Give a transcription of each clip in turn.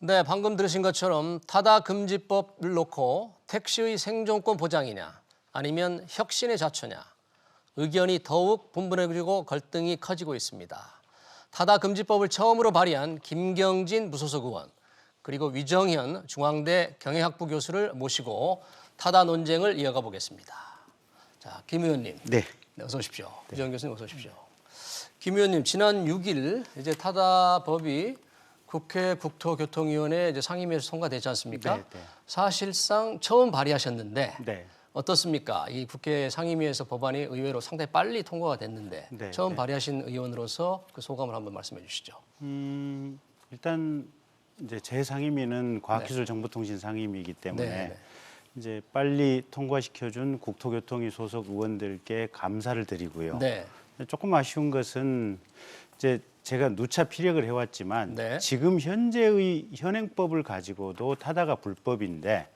네, 방금 들으신 것처럼 타다 금지법을 놓고 택시의 생존권 보장이냐 아니면 혁신의 자초냐 의견이 더욱 분분해지고 갈등이 커지고 있습니다. 타다 금지법을 처음으로 발의한 김경진 무소속 의원 그리고 위정현 중앙대 경영학부 교수를 모시고 타다 논쟁을 이어가 보겠습니다. 자, 김 의원님. 네. 어서 오십시오. 위정현 교수님 어서 오십시오. 김 의원님, 지난 6일 이제 타다 법이 국회 국토교통위원회 이제 상임위에서 통과되지 않습니까? 네, 네. 사실상 처음 발의하셨는데 네. 어떻습니까? 이 국회 상임위에서 법안이 의외로 상당히 빨리 통과가 됐는데 네, 처음 네. 발의하신 의원으로서 그 소감을 한번 말씀해 주시죠. 일단 이제 제 상임위는 과학기술정보통신 상임위이기 때문에 네. 이제 빨리 통과시켜준 국토교통위 소속 의원들께 감사를 드리고요. 네. 조금 아쉬운 것은 이제 제가 누차 피력을 해왔지만 네. 지금 현재의 현행법을 가지고도 타다가 불법인데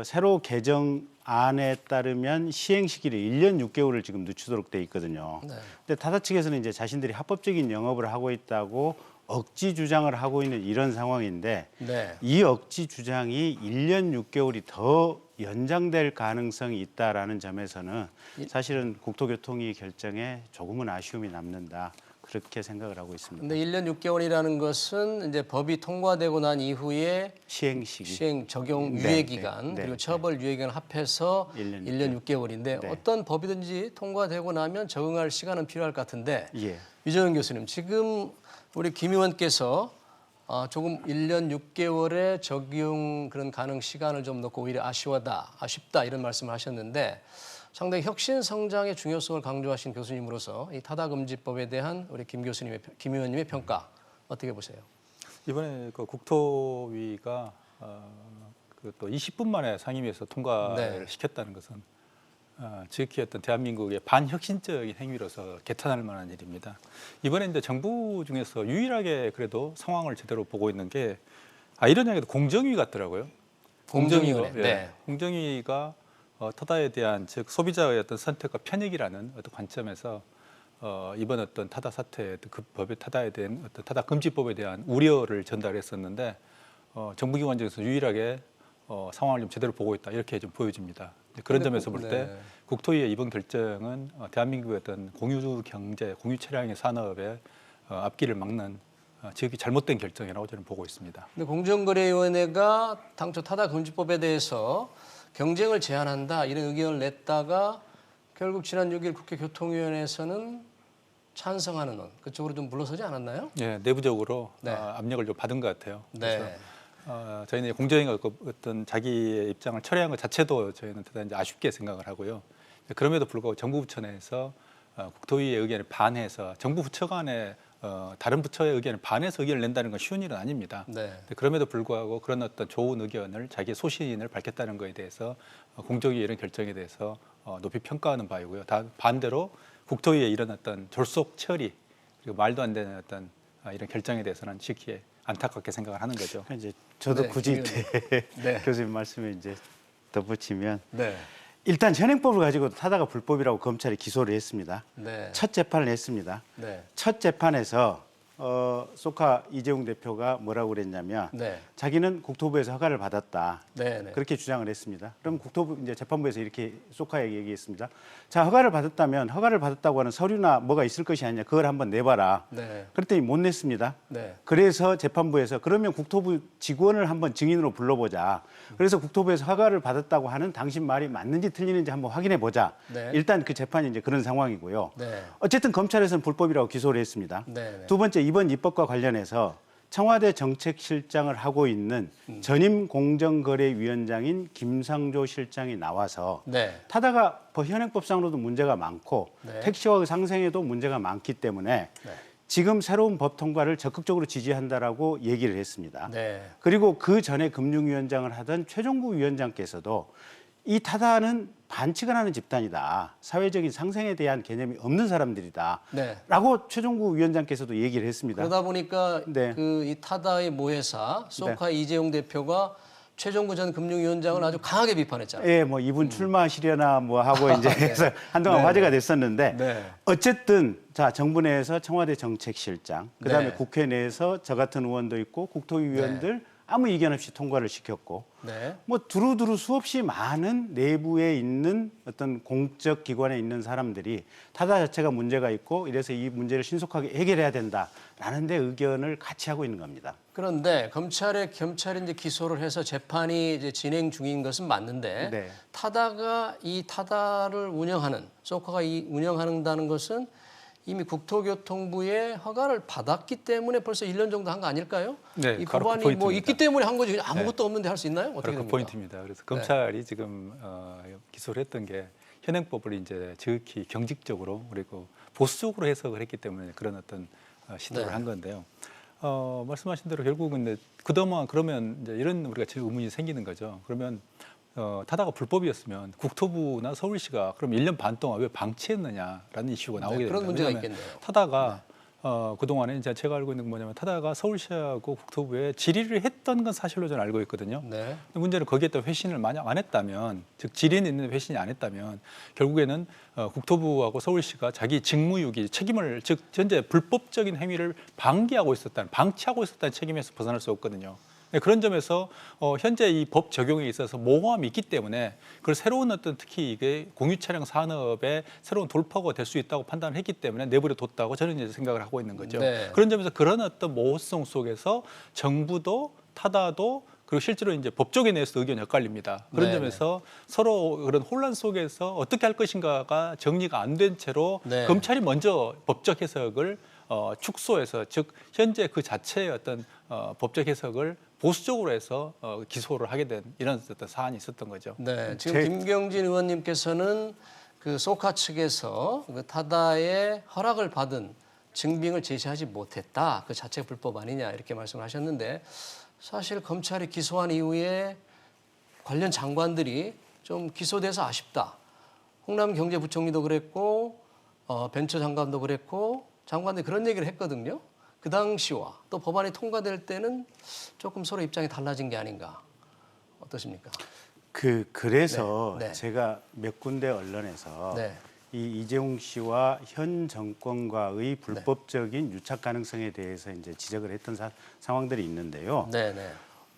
새로 개정안에 따르면 시행 시기를 1년 6개월을 지금 늦추도록 돼 있거든요. 네. 근데 타다 측에서는 이제 자신들이 합법적인 영업을 하고 있다고 억지 주장을 하고 있는 이런 상황인데 네. 이 억지 주장이 1년 6개월이 더 연장될 가능성이 있다라는 점에서는 사실은 국토교통위 결정에 조금은 아쉬움이 남는다. 그렇게 생각을 하고 있습니다. 근데 1년 6개월이라는 것은 이제 법이 통과되고 난 이후에 시행 시기. 시행 적용 네, 유예 네, 기간 네, 그리고 네. 처벌 유예 기간 합해서 1년 6개월인데 네. 어떤 법이든지 통과되고 나면 적응할 시간은 필요할 것 같은데 예. 위정현 교수님 지금 우리 김 의원께서 조금 1년 6개월의 적용 그런 가능 시간을 좀 놓고 오히려 아쉽다 이런 말씀을 하셨는데 상당히 혁신 성장의 중요성을 강조하신 교수님으로서 이 타다금지법에 대한 우리 김 의원님의 평가 어떻게 보세요? 이번에 그 국토위가 또 20분 만에 상임위에서 통과를 네. 시켰다는 것은 지극히 어떤 대한민국의 반혁신적인 행위로서 개탄할 만한 일입니다. 이번에 이제 정부 중에서 유일하게 그래도 상황을 제대로 보고 있는 게 이런 이야기도 공정위 같더라고요. 공정위원회. 예. 네. 공정위가 타다에 대한 즉 소비자의 어떤 선택과 편익이라는 어떤 관점에서 이번 어떤 타다 사태 그 법의 타다에 대한 어떤 타다 금지법에 대한 우려를 전달했었는데 정부기관 중에서 유일하게 상황을 좀 제대로 보고 있다 이렇게 좀 보여집니다. 그런 점에서 볼 때 네. 국토위의 이번 결정은 대한민국의 어떤 공유 경제, 공유 차량의 산업의 앞길을 막는 지극히 잘못된 결정이라고 저는 보고 있습니다. 근데 공정거래위원회가 당초 타다금지법에 대해서 경쟁을 제한한다 이런 의견을 냈다가 결국 지난 6일 국회 교통위원회에서는 찬성하는 그쪽으로 좀 물러서지 않았나요? 예, 내부적으로 네. 압력을 좀 받은 것 같아요. 네. 그래서 저희는 공정위가 어떤 자기의 입장을 철회한 것 자체도 저희는 대단히 아쉽게 생각을 하고요. 그럼에도 불구하고 정부 부처 내에서 국토위의 의견을 반해서 정부 부처 간에 다른 부처의 의견을 반해서 의견을 낸다는 건 쉬운 일은 아닙니다. 네. 그럼에도 불구하고 그런 어떤 좋은 의견을 자기의 소신을 밝혔다는 것에 대해서 공정위의 이런 결정에 대해서 높이 평가하는 바이고요. 반대로 국토위의 이런 어떤 졸속 처리 그리고 말도 안 되는 어떤 이런 결정에 대해서는 지극히 안타깝게 생각을 하는 거죠. 이제 저도 네, 굳이 네. 교수님 말씀에 이제 덧붙이면 네. 일단 현행법을 가지고 타다가 불법이라고 검찰이 기소를 했습니다. 네. 첫 재판을 했습니다. 네. 첫 재판에서 소카 이재용 대표가 뭐라고 그랬냐면 네. 자기는 국토부에서 허가를 받았다. 네. 네. 그렇게 주장을 했습니다. 그럼 국토부 이제 재판부에서 이렇게 소카에게 얘기했습니다. 자, 허가를 받았다면 허가를 받았다고 하는 서류나 뭐가 있을 것이 아니냐. 그걸 한번 내봐라. 네. 그랬더니 못 냈습니다. 네. 그래서 재판부에서 그러면 국토부 직원을 한번 증인으로 불러보자. 그래서 국토부에서 허가를 받았다고 하는 당신 말이 맞는지 틀리는지 한번 확인해 보자. 네. 일단 그 재판이 이제 그런 상황이고요. 네. 어쨌든 검찰에서는 불법이라고 기소를 했습니다. 네. 두 번째 이번 입법과 관련해서 청와대 정책실장을 하고 있는 전임 공정거래위원장인 김상조 실장이 나와서 네. 타다가 현행법상으로도 문제가 많고 네. 택시와 상생에도 문제가 많기 때문에 네. 지금 새로운 법 통과를 적극적으로 지지한다라고 얘기를 했습니다. 네. 그리고 그 전에 금융위원장을 하던 최종구 위원장께서도 이 타다는 반칙을 하는 집단이다. 사회적인 상생에 대한 개념이 없는 사람들이다. 네. 라고 최종구 위원장께서도 얘기를 했습니다. 그러다 보니까 네. 그 이 타다의 모회사 소카 이재용 대표가 최종구 전 금융위원장을 아주 강하게 비판했잖아요. 예, 뭐 이분 출마하시려나 뭐 하고 이제 해서 한동안 네. 화제가 됐었는데 네. 어쨌든 자 정부 내에서 청와대 정책실장, 그다음에 네. 국회 내에서 저 같은 의원도 있고 국토위원들 아무 이견 없이 통과를 시켰고 네. 뭐 두루두루 수없이 많은 내부에 있는 어떤 공적 기관에 있는 사람들이 타다 자체가 문제가 있고 이래서 이 문제를 신속하게 해결해야 된다라는 데 의견을 같이 하고 있는 겁니다. 그런데 검찰이 이제 기소를 해서 재판이 이제 진행 중인 것은 맞는데 네. 타다가 이 타다를 운영하는 소카가 운영한다는 것은 이미 국토교통부의 허가를 받았기 때문에 벌써 1년 정도 한 거 아닐까요? 네, 이 바로 그 법안이 뭐 포인트입니다. 있기 때문에 한 거지 아무것도 없는데 할 수 있나요? 어떻게 바로 그 됩니까? 포인트입니다. 그래서 검찰이 지금 기소를 했던 게 현행법을 이제 지극히 경직적으로 그리고 보수적으로 해석을 했기 때문에 그런 어떤 시도를 네. 한 건데요. 말씀하신 대로 결국은 근데 그동안 그러면 이제 이런 우리가 지금 의문이 생기는 거죠. 그러면 타다가 불법이었으면 국토부나 서울시가 그럼 1년 반 동안 왜 방치했느냐라는 이슈가 나오게 됩니다. 그런 문제가 왜냐하면 있겠네요. 타다가 그동안에 이제 제가 알고 있는 건 뭐냐면 타다가 서울시하고 국토부에 질의를 했던 건 사실로 저는 알고 있거든요. 네. 근데 문제는 거기에 또 회신을 만약 안 했다면, 즉 질의는 있는데 회신이 안 했다면 결국에는 국토부하고 서울시가 자기 직무유기 책임을, 즉 현재 불법적인 행위를 방치하고 있었다는 책임에서 벗어날 수 없거든요. 네, 그런 점에서 현재 이 법 적용에 있어서 모호함이 있기 때문에 그걸 새로운 어떤 특히 이게 공유차량 산업의 새로운 돌파구가 될 수 있다고 판단을 했기 때문에 내버려 뒀다고 저는 이제 생각을 하고 있는 거죠. 네. 그런 점에서 그런 어떤 모호성 속에서 정부도 타다도 그리고 실제로 이제 법조계 내에서 의견이 엇갈립니다. 그런 네네. 점에서 서로 그런 혼란 속에서 어떻게 할 것인가가 정리가 안 된 채로 네. 검찰이 먼저 법적 해석을 축소해서 즉 현재 그 자체의 어떤 법적 해석을 보수적으로 해서 기소를 하게 된 이런 어떤 사안이 있었던 거죠. 네, 지금 김경진 의원님께서는 그 소카 측에서 그 타다의 허락을 받은 증빙을 제시하지 못했다. 그 자체가 불법 아니냐 이렇게 말씀을 하셨는데 사실 검찰이 기소한 이후에 관련 장관들이 좀 기소돼서 아쉽다. 홍남 경제부총리도 그랬고 벤처 장관도 그랬고 장관들이 그런 얘기를 했거든요. 그 당시와 또 법안이 통과될 때는 조금 서로 입장이 달라진 게 아닌가. 어떠십니까? 그래서 네, 네. 제가 몇 군데 언론에서 네. 이 이재용 씨와 현 정권과의 불법적인 유착 가능성에 대해서 이제 지적을 했던 상황들이 있는데요. 네, 네.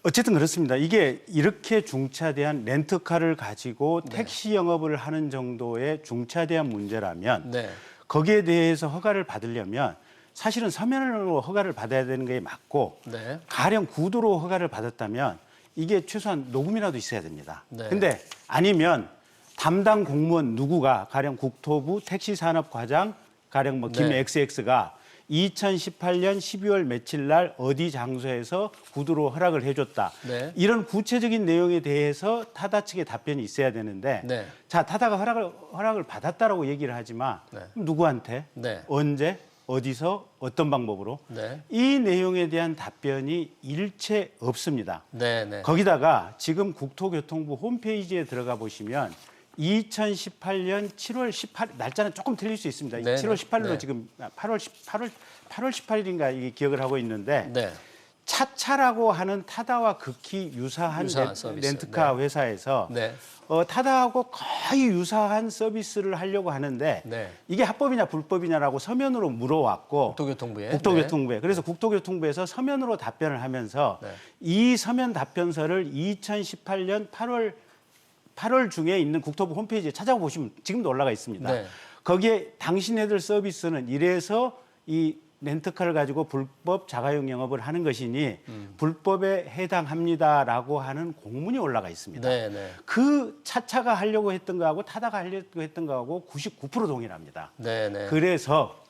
어쨌든 그렇습니다. 이게 이렇게 중차대한 렌트카를 가지고 택시 영업을 하는 정도의 중차대한 문제라면 네. 거기에 대해서 허가를 받으려면 사실은 서면으로 허가를 받아야 되는 게 맞고 네. 가령 구두로 허가를 받았다면 이게 최소한 녹음이라도 있어야 됩니다. 네. 근데 아니면 담당 공무원 누구가 가령 국토부 택시산업과장 가령 뭐 네. 김 XX가 2018년 12월 며칠 날 어디 장소에서 구두로 허락을 해줬다. 네. 이런 구체적인 내용에 대해서 타다 측의 답변이 있어야 되는데 네. 자 타다가 허락을 받았다라고 얘기를 하지만 네. 누구한테 네. 언제 어디서 어떤 방법으로 네. 이 내용에 대한 답변이 일체 없습니다. 네, 네. 거기다가 지금 국토교통부 홈페이지에 들어가 보시면 2018년 7월 18일 날짜는 조금 틀릴 수 있습니다. 네, 7월 18일로 네. 지금 8월 18일인가 이게 기억을 하고 있는데 네. 차차라고 하는 타다와 극히 유사한 서비스. 렌트카 네. 회사에서 네. 타다하고 거의 유사한 서비스를 하려고 하는데 네. 이게 합법이냐 불법이냐라고 서면으로 물어왔고 국토교통부에. 국토교통부에 그래서 국토교통부에서 서면으로 답변을 하면서 네. 이 서면 답변서를 2018년 8월 중에 있는 국토부 홈페이지에 찾아보시면 지금도 올라가 있습니다. 네. 거기에 당신네들 서비스는 이래서 이 렌트카를 가지고 불법 자가용 영업을 하는 것이니 불법에 해당합니다라고 하는 공문이 올라가 있습니다. 네, 네. 그 차차가 하려고 했던 거하고 타다가 하려고 했던 거하고 99% 동일합니다. 네, 네. 그래서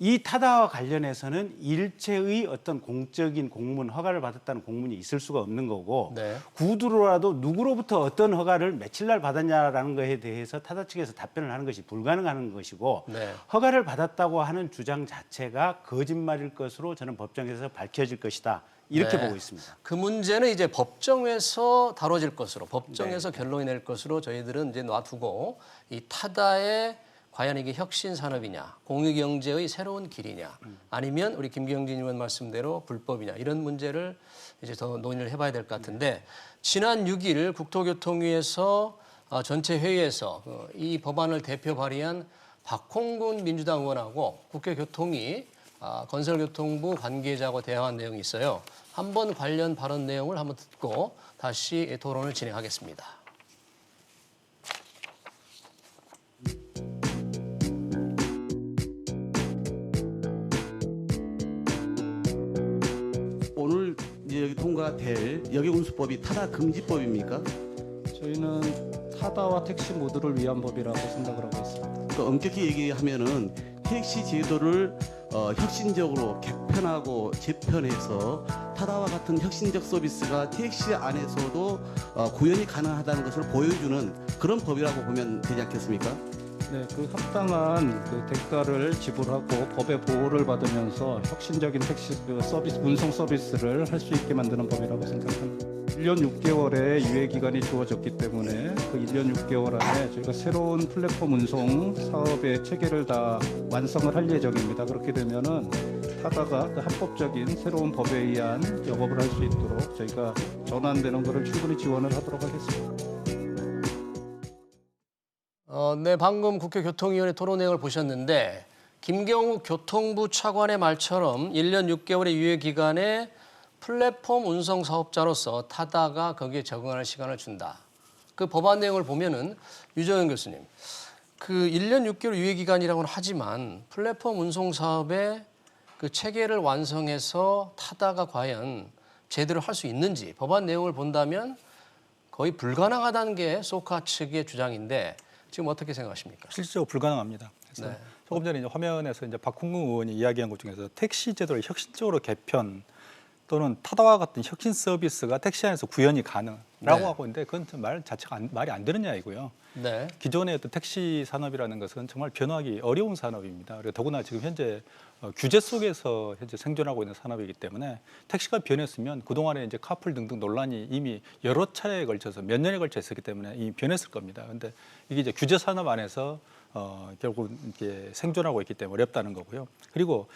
이 타다와 관련해서는 일체의 어떤 공적인 공문, 허가를 받았다는 공문이 있을 수가 없는 거고 네. 구두로라도 누구로부터 어떤 허가를 며칠 날 받았냐라는 것에 대해서 타다 측에서 답변을 하는 것이 불가능한 것이고 네. 허가를 받았다고 하는 주장 자체가 거짓말일 것으로 저는 법정에서 밝혀질 것이다. 이렇게 네. 보고 있습니다. 그 문제는 이제 법정에서 다뤄질 것으로 법정에서 네. 결론이 낼 것으로 저희들은 이제 놔두고 이 타다의 과연 이게 혁신 산업이냐, 공유 경제의 새로운 길이냐, 아니면 우리 김경진 의원 말씀대로 불법이냐 이런 문제를 이제 더 논의를 해봐야 될 것 같은데 지난 6일 국토교통위에서 전체 회의에서 이 법안을 대표 발의한 박홍근 민주당 의원하고 국회교통위 건설교통부 관계자하고 대화한 내용이 있어요. 한번 관련 발언 내용을 한번 듣고 다시 토론을 진행하겠습니다. 오늘 이제 여기 통과될 여객운수법이 타다 금지법입니까? 저희는 타다와 택시 모두를 위한 법이라고 생각을 하고 있습니다. 그 엄격히 얘기하면은 택시 제도를 혁신적으로 개편하고 재편해서 타다와 같은 혁신적 서비스가 택시 안에서도 구현이 가능하다는 것을 보여주는 그런 법이라고 보면 되지 않겠습니까? 네, 그 합당한 그 대가를 지불하고 법의 보호를 받으면서 혁신적인 택시 서비스, 운송 서비스를 할 수 있게 만드는 법이라고 생각합니다. 1년 6개월의 유예 기간이 주어졌기 때문에 그 1년 6개월 안에 저희가 새로운 플랫폼 운송 사업의 체계를 다 완성을 할 예정입니다. 그렇게 되면은 타다가 그 합법적인 새로운 법에 의한 영업을 할 수 있도록 저희가 전환되는 것을 충분히 지원을 하도록 하겠습니다. 네, 방금 국회 교통위원회 토론 내용을 보셨는데 김경욱 교통부 차관의 말처럼 1년 6개월의 유예 기간에 플랫폼 운송 사업자로서 타다가 거기에 적응하는 시간을 준다. 그 법안 내용을 보면은 유정현 교수님, 그 1년 6개월 유예 기간이라고는 하지만 플랫폼 운송 사업의 그 체계를 완성해서 타다가 과연 제대로 할 수 있는지 법안 내용을 본다면 거의 불가능하다는 게 소카 측의 주장인데 지금 어떻게 생각하십니까? 실질적으로 불가능합니다. 그래서 네. 조금 전에 이제 화면에서 이제 박홍근 의원이 이야기한 것 중에서 택시 제도를 혁신적으로 개편 또는 타다와 같은 혁신 서비스가 택시 안에서 구현이 가능라고 네. 하고 있는데 그건 말 자체가 말이 안 되는 이야기고요. 네. 기존의 어떤 택시 산업이라는 것은 정말 변화하기 어려운 산업입니다. 그리고 더구나 지금 현재 규제 속에서 현재 생존하고 있는 산업이기 때문에 택시가 변했으면 그동안에 이제 카풀 등등 논란이 이미 여러 차례에 걸쳐서 몇 년에 걸쳐 있었기 때문에 이미 변했을 겁니다. 그런데 이게 이제 규제 산업 안에서 결국 이렇게 생존하고 있기 때문에 어렵다는 거고요. 그리고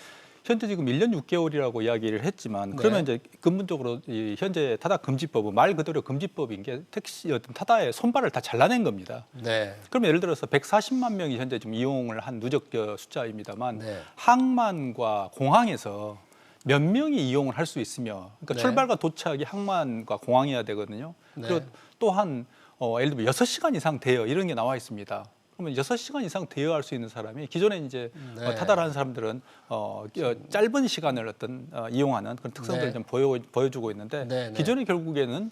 현재 지금 1년 6개월이라고 이야기를 했지만 그러면 이제 근본적으로 이 현재 타다 금지법은 말 그대로 금지법인 게 택시 어떤 타다의 손발을 다 잘라낸 겁니다. 네. 그러면 예를 들어서 140만 명이 현재 좀 이용을 한 누적 숫자입니다만 네. 항만과 공항에서 몇 명이 이용을 할 수 있으며 그러니까 네. 출발과 도착이 항만과 공항이어야 되거든요. 네. 그리고 또한 예를 들면 6시간 이상 대여 이런 게 나와 있습니다. 그러면 6시간 이상 대여할 수 있는 사람이 기존에 이제 네. 타다를 하는 사람들은 짧은 시간을 이용하는 그런 특성들을 네. 좀 보여주고 있는데 네, 네. 기존에 결국에는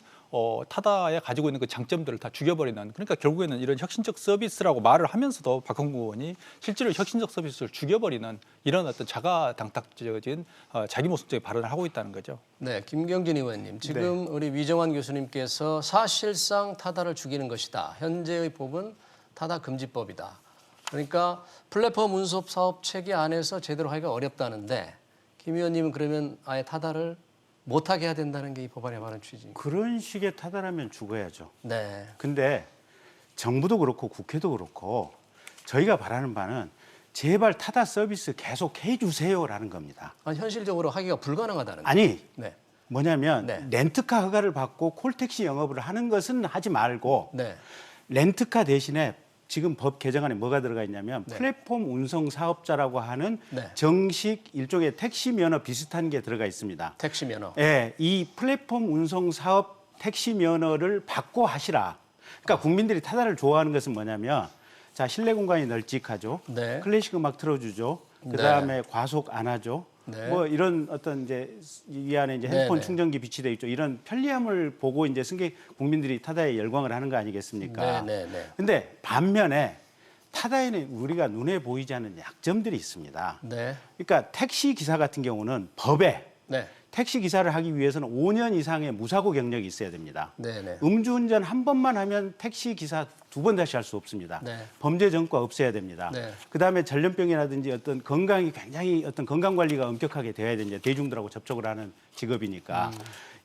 타다에 가지고 있는 그 장점들을 다 죽여버리는 그러니까 결국에는 이런 혁신적 서비스라고 말을 하면서도 박홍근 의원이 실제로 혁신적 서비스를 죽여버리는 이런 어떤 자가당탁적인 자기 모순적인 발언을 하고 있다는 거죠. 네, 김경진 의원님. 지금 우리 위정환 교수님께서 사실상 타다를 죽이는 것이다. 현재의 법은 타다 금지법이다. 그러니까 플랫폼 운송 사업 체계 안에서 제대로 하기가 어렵다는데 김 의원님은 그러면 아예 타다를 못하게 해야 된다는 게 이 법안에 말하는 취지입니다. 그런 식의 타다라면 죽어야죠. 네, 근데 정부도 그렇고 국회도 그렇고 저희가 바라는 바는 제발 타다 서비스 계속 해주세요라는 겁니다. 아니, 현실적으로 하기가 불가능하다는. 아니 네, 뭐냐면 네. 렌트카 허가를 받고 콜택시 영업을 하는 것은 하지 말고 네, 렌트카 대신에 지금 법 개정안에 뭐가 들어가 있냐면 네. 플랫폼 운송 사업자라고 하는 네. 정식 일종의 택시 면허 비슷한 게 들어가 있습니다. 택시 면허. 예, 이 플랫폼 운송 사업 택시 면허를 받고 하시라. 그러니까 국민들이 타다를 좋아하는 것은 뭐냐면 자 실내 공간이 널찍하죠. 네. 클래식 음악 틀어주죠. 그 다음에 과속 안 하죠. 네. 뭐 이런 어떤 이제 이 안에 이제 네, 핸드폰 네. 충전기 비치돼 있죠. 이런 편리함을 보고 이제 승객 국민들이 타다에 열광을 하는 거 아니겠습니까? 네, 네, 네. 근데 반면에 타다에는 우리가 눈에 보이지 않는 약점들이 있습니다. 네, 그러니까 택시 기사 같은 경우는 법에 네, 택시 기사를 하기 위해서는 5년 이상의 무사고 경력이 있어야 됩니다. 네, 네. 음주운전 한 번만 하면 택시 기사 2번 다시 할 수 없습니다. 네. 범죄 전과 없애야 됩니다. 네. 그다음에 전염병이라든지 어떤 건강이 굉장히 어떤 건강 관리가 엄격하게 돼야 되는데 대중들하고 접촉을 하는 직업이니까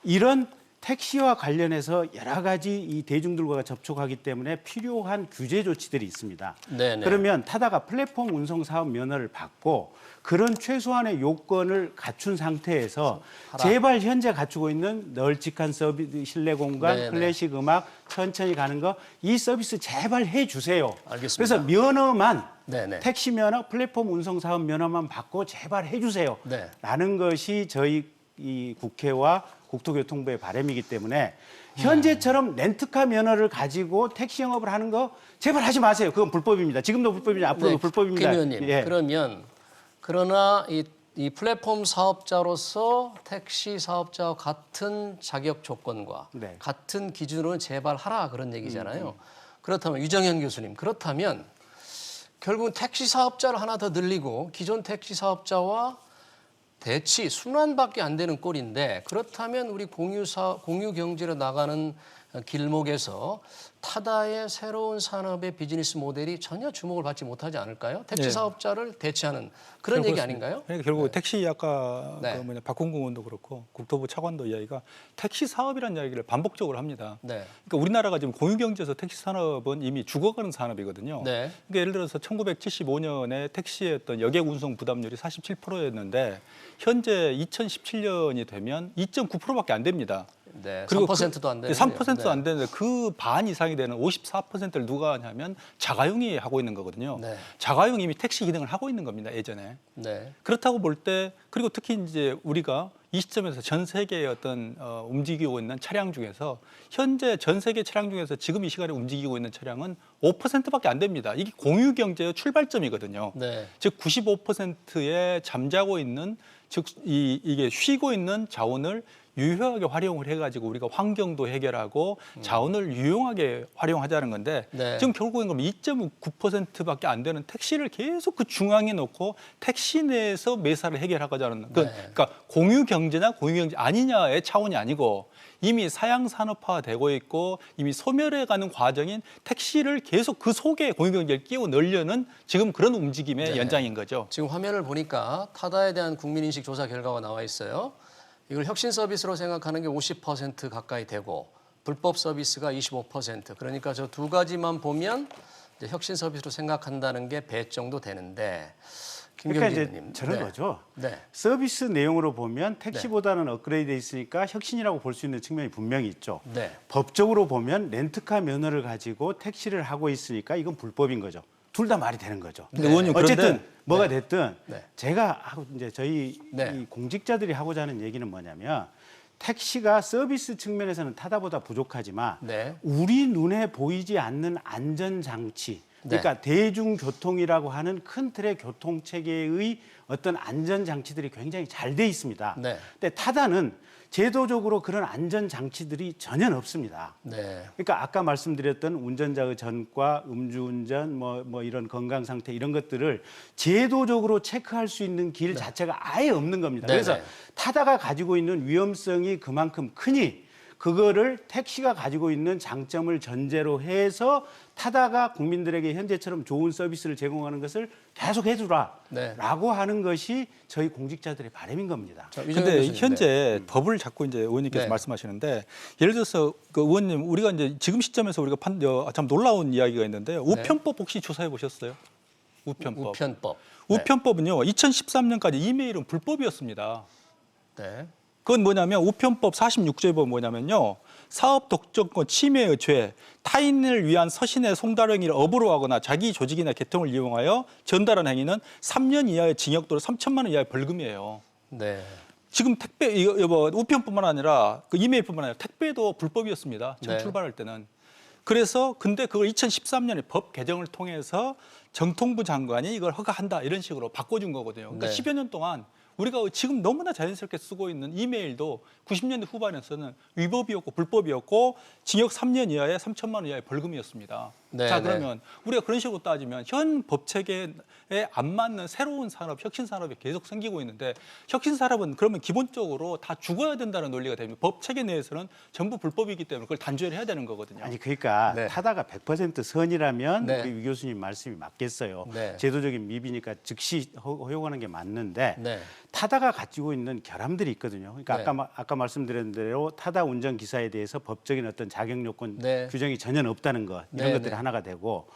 이런 택시와 관련해서 여러 가지 이 대중들과 접촉하기 때문에 필요한 규제 조치들이 있습니다. 네네. 그러면 타다가 플랫폼 운송 사업 면허를 받고 그런 최소한의 요건을 갖춘 상태에서 제발 현재 갖추고 있는 널찍한 서비스, 실내 공간, 네네. 클래식 음악, 천천히 가는 거 이 서비스 제발 해주세요. 알겠습니다. 그래서 면허만 네네. 택시 면허, 플랫폼 운송 사업 면허만 받고 제발 해주세요. 네. 라는 것이 저희 이 국회와 국토교통부의 바람이기 때문에 현재처럼 렌트카 면허를 가지고 택시 영업을 하는 거 제발 하지 마세요. 그건 불법입니다. 지금도 불법이냐 앞으로도 불법입니다. 김 의원님, 예. 그러나 이 플랫폼 사업자로서 택시 사업자와 같은 자격 조건과 네. 같은 기준으로 제발 하라 그런 얘기잖아요. 그렇다면 유정현 교수님, 그렇다면 결국은 택시 사업자를 하나 더 늘리고 기존 택시 사업자와 대치 순환밖에 안 되는 꼴인데, 그렇다면 우리 공유 경제로 나가는 길목에서 타다의 새로운 산업의 비즈니스 모델이 전혀 주목을 받지 못하지 않을까요? 택시 네. 사업자를 대체하는 그런 얘기 그렇습니다. 아닌가요? 그러니까 결국 택시 아까 네. 그 박홍근 의원도 그렇고 국토부 차관도 이야기가 택시 사업이라는 이야기를 반복적으로 합니다. 네. 그러니까 우리나라가 지금 공유경제에서 택시 산업은 이미 죽어가는 산업이거든요. 네. 그러니까 예를 들어서 1975년에 택시의 어떤 여객 운송 부담률이 47%였는데 현재 2017년이 되면 2.9%밖에 안 됩니다. 네. 그리고 3%도 안 되는 3%도 안 되는데 그 반 이상이 되는 54%를 누가 하냐면 자가용이 하고 있는 거거든요. 네. 자가용이 이미 택시 기능을 하고 있는 겁니다. 예전에. 네. 그렇다고 볼 때, 그리고 특히 이제 우리가 이 시점에서 전 세계의 어떤 움직이고 있는 차량 중에서 현재 전 세계 차량 중에서 지금 이 시간에 움직이고 있는 차량은 5%밖에 안 됩니다. 이게 공유 경제의 출발점이거든요. 네. 즉 95%의 잠자고 있는, 즉 이게 쉬고 있는 자원을 유효하게 활용을 해가지고 우리가 환경도 해결하고 자원을 유용하게 활용하자는 건데 네. 지금 결국엔 그럼 2.9%밖에 안 되는 택시를 계속 그 중앙에 놓고 택시 내에서 매사를 해결하자는 그러니까 공유 경제나 공유 경제 아니냐의 차원이 아니고 이미 사양 산업화되고 있고 이미 소멸해가는 과정인 택시를 계속 그 속에 공유 경제를 끼워 넣으려는 지금 그런 움직임의 네. 연장인 거죠. 지금 화면을 보니까 타다에 대한 국민인식 조사 결과가 나와 있어요. 이걸 혁신 서비스로 생각하는 게 50% 가까이 되고 불법 서비스가 25%. 그러니까 저 두 가지만 보면 이제 혁신 서비스로 생각한다는 게 배 정도 되는데. 그러니까 김경진 이제 의원님. 저런 네. 거죠. 네. 서비스 내용으로 보면 택시보다는 업그레이드돼 있으니까 혁신이라고 볼 수 있는 측면이 분명히 있죠. 네. 법적으로 보면 렌트카 면허를 가지고 택시를 하고 있으니까 이건 불법인 거죠. 둘 다 말이 되는 거죠. 근데 의원님 어쨌든 그런데 뭐가 됐든 네. 제가 하고 이제 저희 네. 이 공직자들이 하고자 하는 얘기는 뭐냐면 택시가 서비스 측면에서는 타다보다 부족하지만 네. 우리 눈에 보이지 않는 안전 장치, 그러니까 대중교통이라고 하는 큰 틀의 교통 체계의 어떤 안전 장치들이 굉장히 잘 돼 있습니다. 네. 근데 타다는 제도적으로 그런 안전 장치들이 전혀 없습니다. 네. 그러니까 아까 말씀드렸던 운전자의 전과, 음주운전, 뭐 이런 건강 상태 이런 것들을 제도적으로 체크할 수 있는 길 자체가 아예 없는 겁니다. 네, 그래서 네. 타다가 가지고 있는 위험성이 그만큼 크니 그거를 택시가 가지고 있는 장점을 전제로 해서 타다가 국민들에게 현재처럼 좋은 서비스를 제공하는 것을 계속 해주라 네. 라고 하는 것이 저희 공직자들의 바람인 겁니다. 자, 유정현 근데 교수님. 현재 법을 자꾸 이제 의원님께서 네. 말씀하시는데 예를 들어서 그 의원님 우리가 이제 지금 시점에서 우리가 참 놀라운 이야기가 있는데 우편법 혹시 조사해 보셨어요? 우편법. 우편법. 우편법은요 2013년까지 이메일은 불법이었습니다. 네. 그건 뭐냐면 우편법 46조에 보면 뭐냐면요. 사업 독점권 침해의 죄, 타인을 위한 서신의 송달 행위를 업으로 하거나 자기 조직이나 계통을 이용하여 전달한 행위는 3년 이하의 징역 또는 3천만 원 이하의 벌금이에요. 네. 지금 택배 이거 뭐 우편뿐만 아니라 그 이메일뿐만 아니라 택배도 불법이었습니다. 처음 네. 출발할 때는. 그래서 근데 그걸 2013년에 법 개정을 통해서 정통부 장관이 이걸 허가한다 이런 식으로 바꿔준 거거든요. 그러니까 네. 10여 년 동안 우리가 지금 너무나 자연스럽게 쓰고 있는 이메일도 90년대 후반에서는 위법이었고 불법이었고 징역 3년 이하에 3천만 원 이하의 벌금이었습니다. 네, 자 네. 그러면 우리가 그런 식으로 따지면 현 법 체계에 안 맞는 새로운 산업, 혁신 산업이 계속 생기고 있는데 혁신 산업은 그러면 기본적으로 다 죽어야 된다는 논리가 됩니다. 법 체계 내에서는 전부 불법이기 때문에 그걸 단죄를 해야 되는 거거든요. 아니 그러니까 네. 타다가 100% 선이라면 네. 우리 위 교수님 말씀이 맞겠어요. 네. 제도적인 미비니까 즉시 허용하는 게 맞는데 네. 타다가 가지고 있는 결함들이 있거든요. 그러니까 네. 아까 말씀드린 대로 타다 운전 기사에 대해서 법적인 어떤 자격 요건 네. 규정이 전혀 없다는 것 이런 네, 것들이 네. 하나가 되고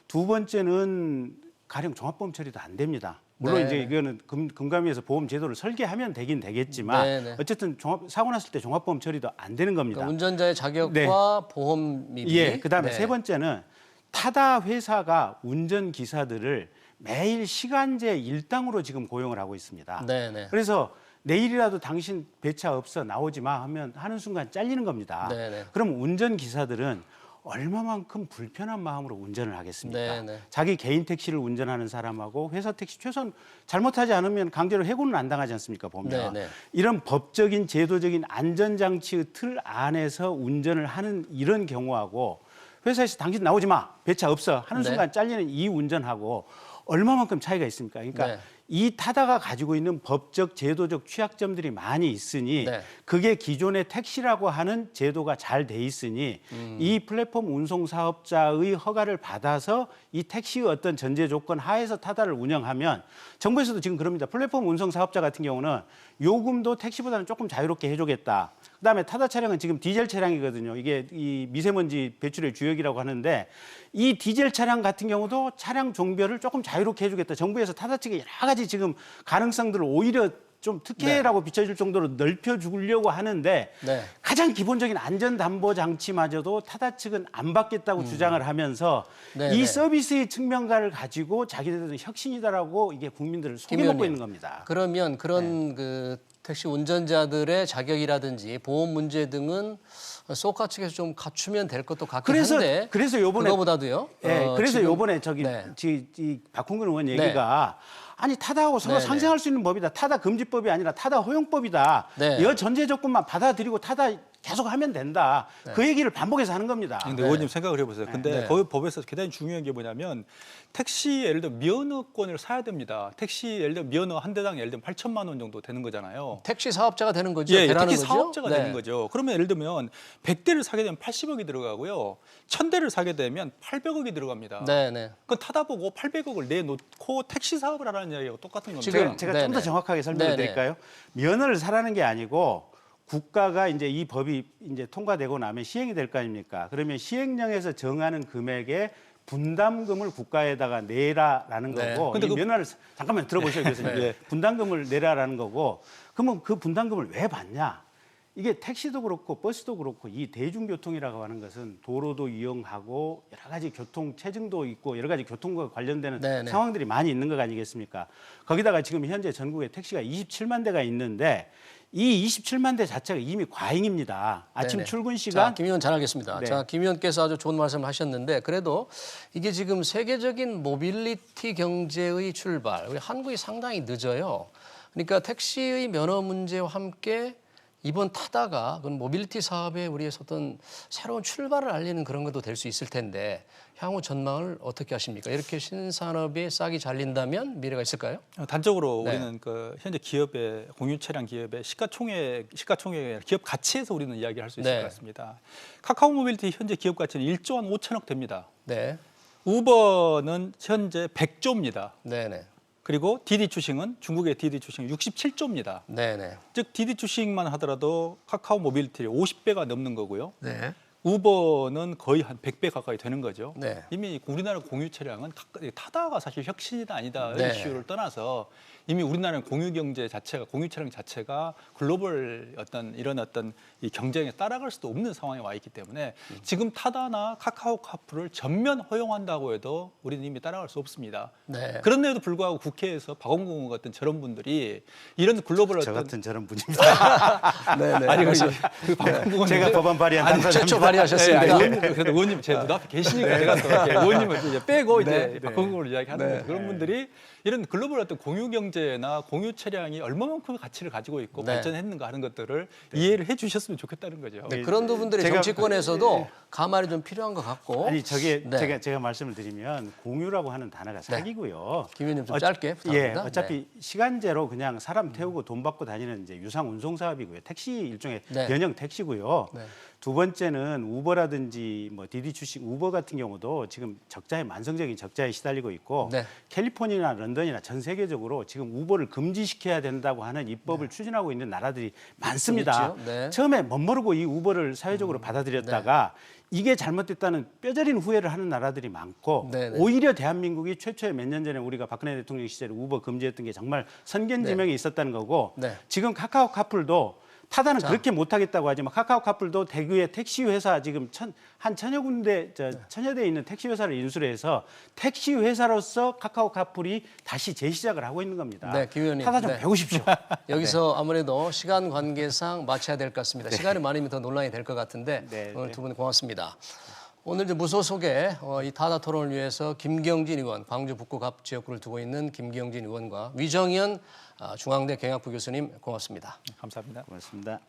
두 번째는 가령 종합보험 처리도 안 됩니다. 물론 네. 이제 이거는 금감위에서 보험 제도를 설계하면 되긴 되겠지만 네, 네. 어쨌든 사고 났을 때 종합보험 처리도 안 되는 겁니다. 그러니까 운전자의 자격과 네. 보험 미비. 예, 그다음에 네. 세 번째는 타다 회사가 운전 기사들을 매일 시간제 일당으로 지금 고용을 하고 있습니다. 네, 네. 그래서 내일이라도 당신 배차 없어 나오지 마 하면 하는 순간 잘리는 겁니다. 네, 네. 그럼 운전 기사들은 얼마만큼 불편한 마음으로 운전을 하겠습니까? 네, 네. 자기 개인 택시를 운전하는 사람하고 회사 택시 최소한 잘못하지 않으면 강제로 해고는 안 당하지 않습니까? 보면 네, 네. 이런 법적인 제도적인 안전장치의 틀 안에서 운전을 하는 이런 경우하고 회사에서 당신 나오지 마 배차 없어 하는 네. 순간 잘리는 이 운전하고 얼마만큼 차이가 있습니까? 그러니까 네. 이 타다가 가지고 있는 법적 제도적 취약점들이 많이 있으니 네. 그게 기존의 택시라고 하는 제도가 잘 돼 있으니 이 플랫폼 운송 사업자의 허가를 받아서 이 택시의 어떤 전제 조건 하에서 타다를 운영하면 정부에서도 지금 그럽니다. 플랫폼 운송 사업자 같은 경우는 요금도 택시보다는 조금 자유롭게 해주겠다. 그다음에 타다 차량은 지금 디젤 차량이거든요. 이게 이 미세먼지 배출의 주역이라고 하는데 이 디젤 차량 같은 경우도 차량 종별을 조금 자유롭게 해주겠다. 정부에서 타다 측에 여러 가지 지금 가능성들을 오히려 좀 특혜라고 비춰질 정도로 넓혀주려고 하는데 네. 가장 기본적인 안전담보 장치마저도 타다 측은 안 받겠다고 주장을 하면서 네, 이 네. 서비스의 측면가를 가지고 자기들은 혁신이다라고 이게 국민들을 속여먹고 의원님, 있는 겁니다. 그러면 그런 그 택시 운전자들의 자격이라든지 보험 문제 등은 소카 측에서 좀 갖추면 될 것도 같긴 한데 그래서 요번에 그거보다도요. 예, 그래서 지금- 요번에 저기 네. 이 박홍근 의원 얘기가 아니 타다하고 서로 네, 네. 상생할 수 있는 법이다. 타다 금지법이 아니라 타다 허용법이다. 네. 이 전제 조건만 받아들이고 타다 계속 하면 된다. 그 얘기를 반복해서 하는 겁니다. 근데 의원님 생각을 해보세요. 근데 네. 그 법에서 대단히 중요한 게 뭐냐면 택시 예를 들어 면허권을 사야 됩니다. 택시 예를 들어 면허 한 대당 예를 들면 8천만 원 정도 되는 거잖아요. 택시 사업자가 되는 거죠. 예, 되라는 택시 거죠? 사업자가 네. 되는 거죠. 그러면 예를 들면 100대를 사게 되면 80억이 들어가고요. 1000대를 사게 되면 800억이 들어갑니다. 네, 네. 그건 타다 보고 800억을 내놓고 택시 사업을 하라는 이야기하고 똑같은 겁니다. 지금 제가 네네. 좀 더 정확하게 설명을 네네. 드릴까요? 면허를 사라는 게 아니고 국가가 이제 이 법이 이제 통과되고 나면 시행이 될 거 아닙니까? 그러면 시행령에서 정하는 금액의 분담금을 국가에다가 내라라는 네. 거고 근데 이 면허를 잠깐만 들어보셔요, 교수님. 네. 분담금을 내라라는 거고 그러면 그 분담금을 왜 받냐? 이게 택시도 그렇고 버스도 그렇고 이 대중교통이라고 하는 것은 도로도 이용하고 여러 가지 교통 체증도 있고 여러 가지 교통과 관련되는 네네. 상황들이 많이 있는 것 아니겠습니까? 거기다가 지금 현재 전국에 택시가 27만 대가 있는데 이 27만 대 자체가 이미 과잉입니다. 아침 네네. 출근 자, 시간 김 의원 잘 알겠습니다. 네. 자, 김 의원께서 아주 좋은 말씀을 하셨는데 그래도 이게 지금 세계적인 모빌리티 경제의 출발, 우리 한국이 상당히 늦어요. 그러니까 택시의 면허 문제와 함께 이번 타다가 그건 모빌리티 사업에 우리에서 어떤 새로운 출발을 알리는 그런 것도 될 수 있을 텐데 향후 전망을 어떻게 하십니까? 이렇게 신산업이 싹이 잘린다면 미래가 있을까요? 단적으로 네. 우리는 그 현재 기업의 공유 차량 기업의 시가총액 기업 가치에서 우리는 이야기할 수 있을 네. 것 같습니다. 카카오 모빌리티 현재 기업 가치는 1조 한 5천억 됩니다. 네, 우버는 현재 100조입니다. 네, 네, 그리고 디디 주식은 중국의 디디 주식은 67조입니다. 네, 네, 즉 디디 주식만 하더라도 카카오 모빌리티의 50배가 넘는 거고요. 네, 우버는 거의 한 100배 가까이 되는 거죠. 네. 이미 우리나라 공유 차량은 타다가 사실 혁신이다 아니다 네. 이슈를 떠나서 이미 우리나라 공유 경제 자체가 공유 차량 자체가 글로벌 어떤 이런 어떤 이 경쟁에 따라갈 수도 없는 상황에 와 있기 때문에 지금 타다나 카카오카풀을 전면 허용한다고 해도 우리는 이미 따라갈 수 없습니다. 네. 그런데도 불구하고 국회에서 박원공 같은 저런 분들이 이런 글로벌 저 어떤 같은 저런 분입니다. 네, 네. 아니 그 박원공 제가 법안 발의한 당사자입니다. 최초 발의하셨습니다. 의원님, 그래도 의원님 제 눈앞에 계시니까 제가 또 이렇게 의원님을 이제 빼고 이제 박홍근을 이야기하는 거죠. 그런 분들이 이런 글로벌 어떤 공유 경제나 공유 차량이 얼마만큼의 가치를 가지고 있고 네. 발전했는가 하는 것들을 이해를 해주셨으면 좋겠다는 거죠. 네, 그런 부분들이 제가- 정치권에서도 감안이 좀 필요한 것 같고. 아니 저게 네. 제가 말씀을 드리면 공유라고 하는 단어가 사기고요. 김 의원님 좀 짧게 부탁합니다. 예, 어차피 시간제로 그냥 사람 태우고 돈 받고 다니는 이제 유상 운송 사업이고요. 택시 일종의 네. 변형 택시고요. 네. 두 번째는 우버라든지 뭐 디디 출신 우버 같은 경우도 지금 만성적인 적자에 시달리고 있고 네. 캘리포니아나 런던이나 전 세계적으로 지금 우버를 금지시켜야 된다고 하는 입법을 추진하고 있는 나라들이 많습니다. 있죠. 네. 처음에 멋모르고 이 우버를 사회적으로 받아들였다가 이게 잘못됐다는 뼈저린 후회를 하는 나라들이 많고 네네. 오히려 대한민국이 최초에 몇 년 전에 우리가 박근혜 대통령 시절에 우버 금지했던 게 정말 선견지명이 있었다는 거고 네. 지금 카카오 카풀도 타다는 그렇게 못하겠다고 하지만 카카오 카풀도 대구의 택시 회사 지금 한 천여 대 있는 택시 회사를 인수를 해서 택시 회사로서 카카오 카풀이 다시 재시작을 하고 있는 겁니다. 네, 김 의원님. 타다 좀 네. 배우십시오. 여기서 아무래도 시간 관계상 마쳐야 될 것 같습니다. 시간이 많으면 더 논란이 될 것 같은데 네, 오늘 네. 두 분 고맙습니다. 오늘 이제 무소속에 이 타다 토론을 위해서 김경진 의원, 광주 북구 갑 지역구를 두고 있는 김경진 의원과 위정현 중앙대 경영학부 교수님 고맙습니다. 감사합니다. 고맙습니다.